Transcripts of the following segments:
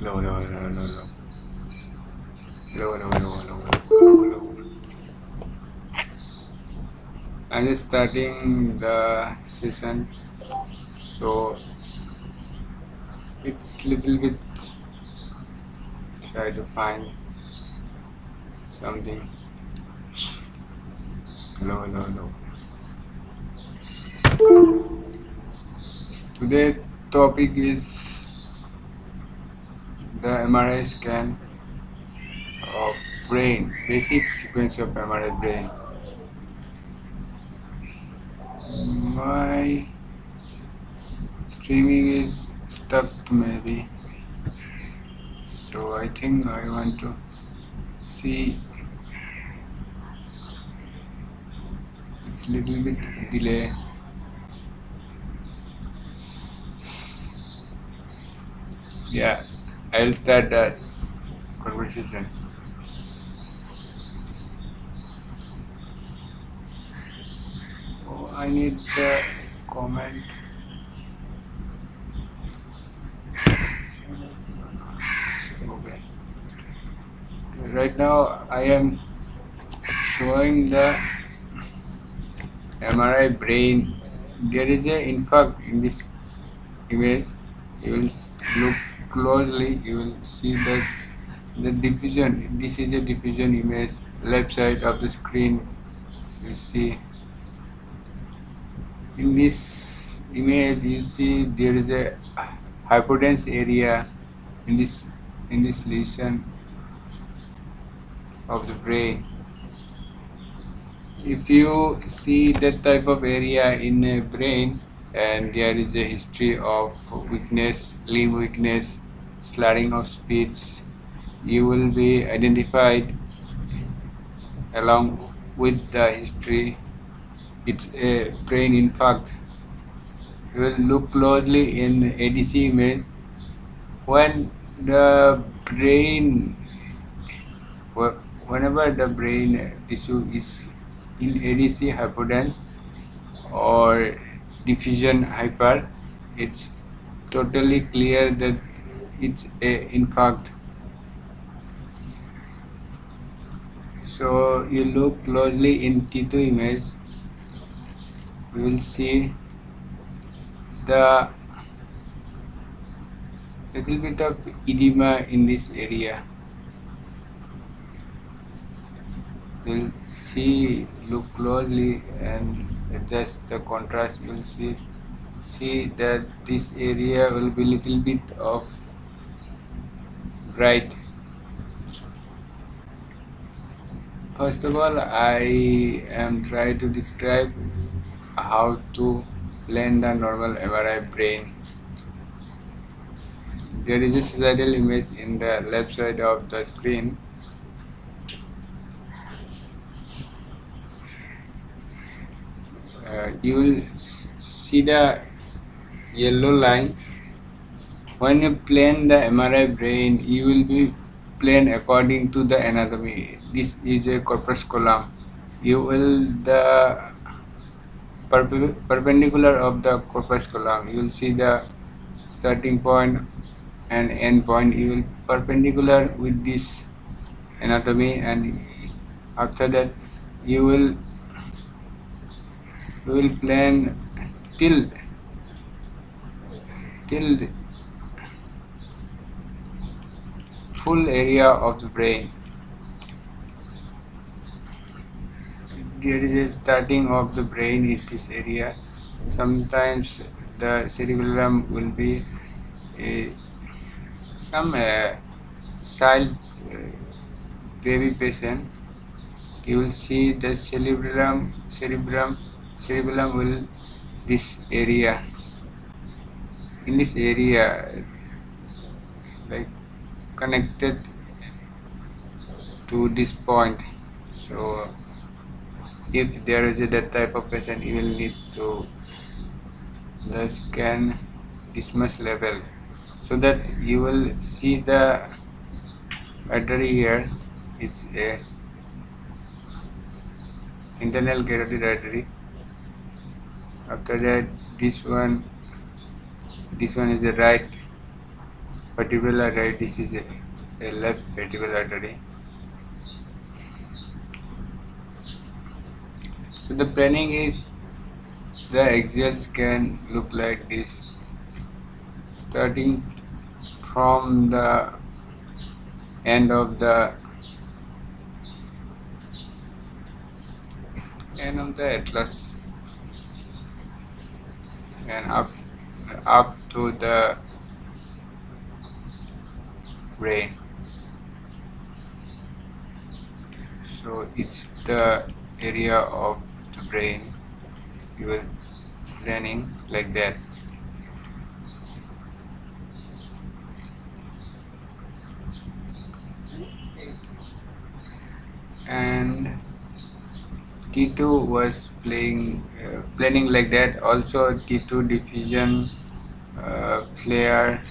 Low, low, low, low, low. Low, low, low, low, low, low. I'm just starting the session, so it's little bit try to find something. Low, low, low. Today topic is the MRI scan of brain, basic sequence of MRI brain. My streaming is stuck maybe, so I think I want to see. It's little bit delay. Yeah, I'll start the conversation. Oh, I need the comment. Okay. Right now I am showing the MRI brain. There is a in fact in this image. You will look closely. You will see that the diffusion. This is a diffusion image. Left side of the screen. You see. In this image, you see there is a hypodense area in this lesion of the brain. If you see that type of area in a brain and there is a history of weakness, limb weakness, slurring of speech, you will be identified along with the history. It's a brain infarct. You will look closely in ADC image. When the brain, whenever the brain tissue is in ADC hypodense or diffusion hyper, it's totally clear that it's a infarct. So you look closely in T2 image, we will see the little bit of edema in this area. You'll see, look closely and adjust the contrast. You'll see that this area will be little bit of bright. First of all, I am trying to describe how to blend the normal MRI brain. There is a sagittal image in the left side of the screen. You will see the yellow line. When you plan the MRI brain, you will be planned according to the anatomy. This is a corpus column. You will the perpendicular of the corpus column. You will see the starting point and end point. You will perpendicular with this anatomy, and after that you will plan till the full area of the brain. There is a starting of the brain is this area. Sometimes the cerebellum will be some child baby patient. You will see the cerebellum will this area. In this area, like connected to this point. So if there is that type of patient, you will need to scan this much level, so that you will see the artery here. It's a internal carotid artery. After that, this one is the right vertebral artery. This is a left vertebral artery. So the planning is, the axial scan look like this, starting from the end of the atlas and up to the brain. So it's the area of the brain you will planning like that. And T2 was planning like that. Also T2 diffusion, flare,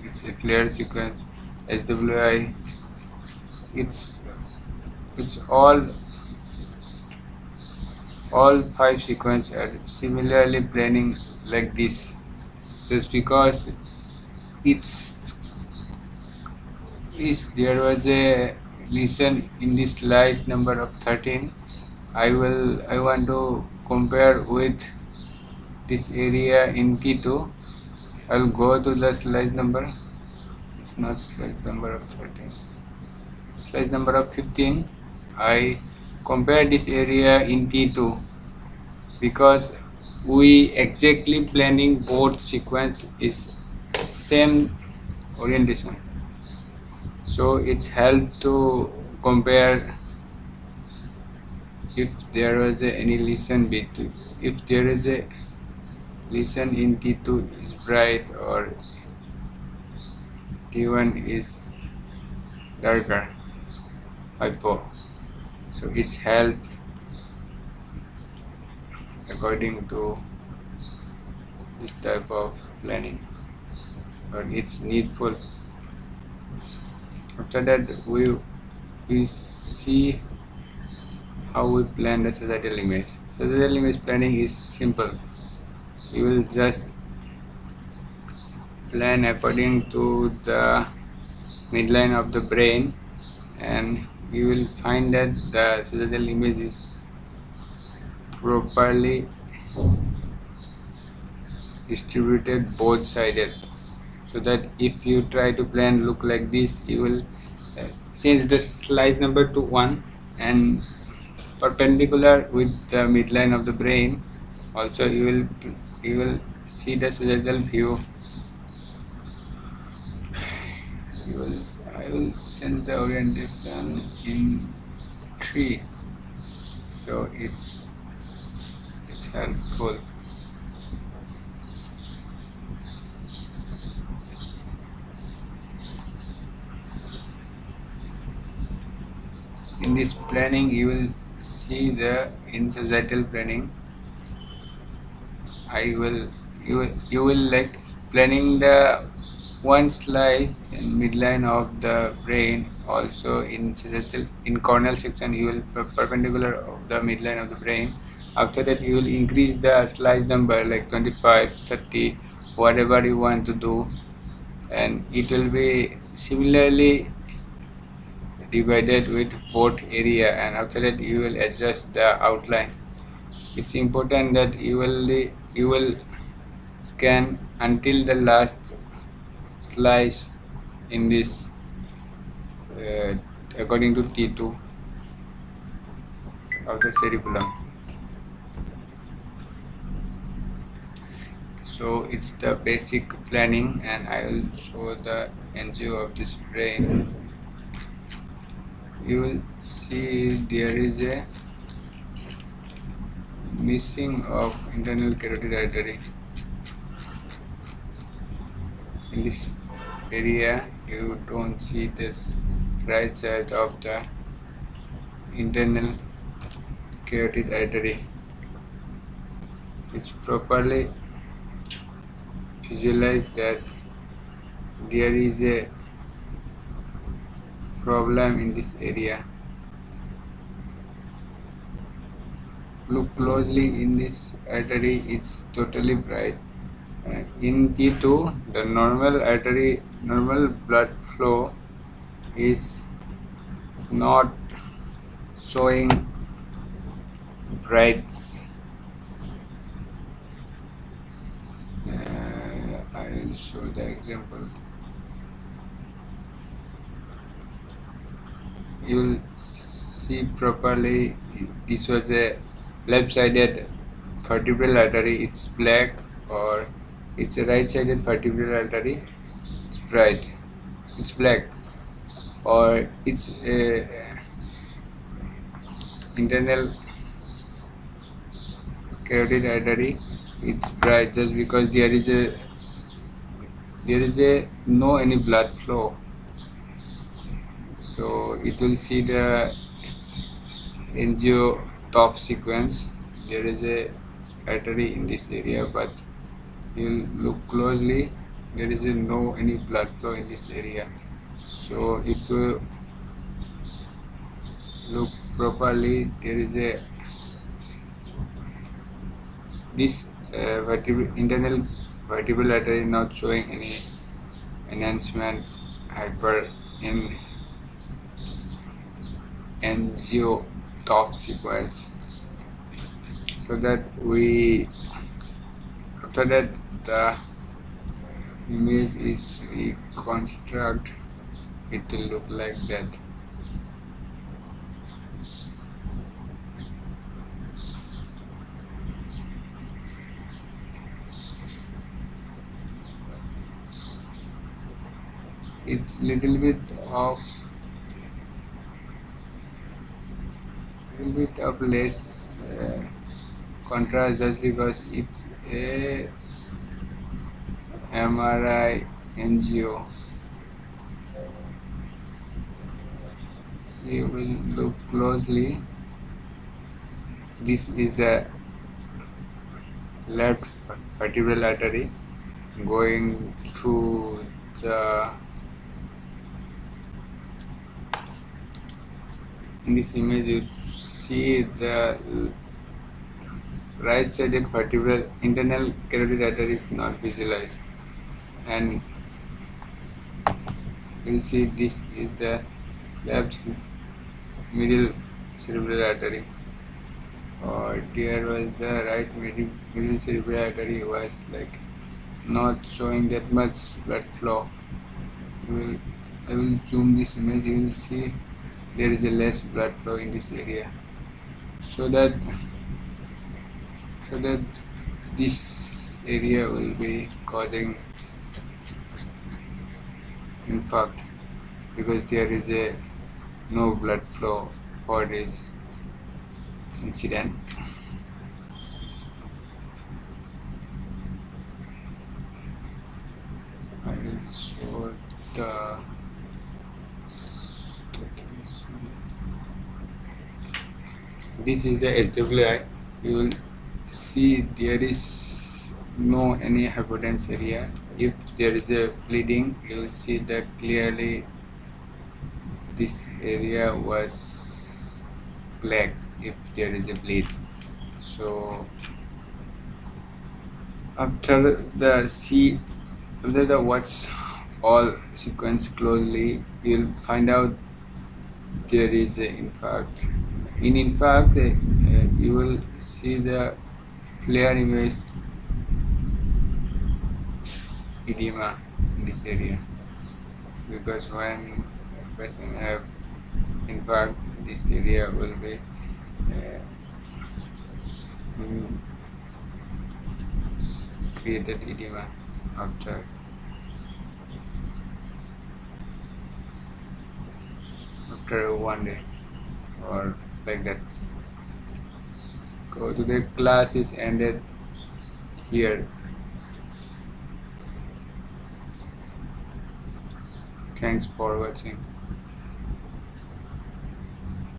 it's a flare sequence, SWI, it's all five sequence are similarly planning like this. Just because it's there was a lesion in this slide number of 13. I want to compare with this area in T2. I'll go to the slide number. It's not slide number of 13. Slide number of 15. I compare this area in T2 because we exactly planning both sequence is same orientation. So it's help to compare if there was any lesion between, if there is a lesion in T2 is bright or T1 is darker hypo. So it's help according to this type of planning, or it's needful. After that we see how we plan the sagittal image. Sagittal image planning is simple. You will just plan according to the midline of the brain, and you will find that the sagittal image is properly distributed both sided, so that if you try to plan look like this, you will change the slice number to 1 and perpendicular with the midline of the brain. Also you will see the sagittal view. I will change the orientation in 3, so it's helpful. In this planning you will see the in sagittal planning you will like planning the one slice in midline of the brain. Also in sagittal, in corneal section you will perpendicular of the midline of the brain. After that you will increase the slice number like 25, 30, whatever you want to do, and it will be similarly divided with both area, and after that you will adjust the outline. It's important that you will scan until the last slice in this according to T2 of the cerebellum. So it's the basic planning, and I will show the angio of this brain. You will see there is a missing of internal carotid artery. In this area you don't see this right side of the internal carotid artery. It's properly visualize that there is a problem in this area. Look closely in this artery, it's totally bright In T2, the normal blood flow is not showing bright. I will show the example. You will see properly. This was a left-sided vertebral artery. It's black, or it's a right-sided vertebral artery. It's bright. It's black, or it's a internal carotid artery. It's bright just because there is a no any blood flow. So it will see the angio top sequence. There is a artery in this area, but you will look closely. There is no any blood flow in this area. So if you look properly, there is a this internal vertebral artery not showing any enhancement hyper in angio top sequence. So that after that the image is reconstruct, it will look like that. It's little bit of less contrast just because it's a MRI angio. You will look closely. This is the left vertebral artery going through the. In this image, you see the right-sided vertebral internal carotid artery is not visualized, and you'll see this is the left middle cerebral artery, or here was the right middle cerebral artery was like not showing that much blood flow. I will zoom this image. You will see there is a less blood flow in this area, so that this area will be causing infarct because there is a no blood flow for this incident. I will show the this is the SWI. You will see there is no any hypotenuse area. If there is a bleeding, you will see that clearly this area was black if there is a bleed. So after the watch all sequence closely, you'll find out there is a infarct. In infarct, you will see the flare image edema in this area, because when a person have infarct, this area will be created edema after one day or like that. Go to the class is ended here. Thanks for watching.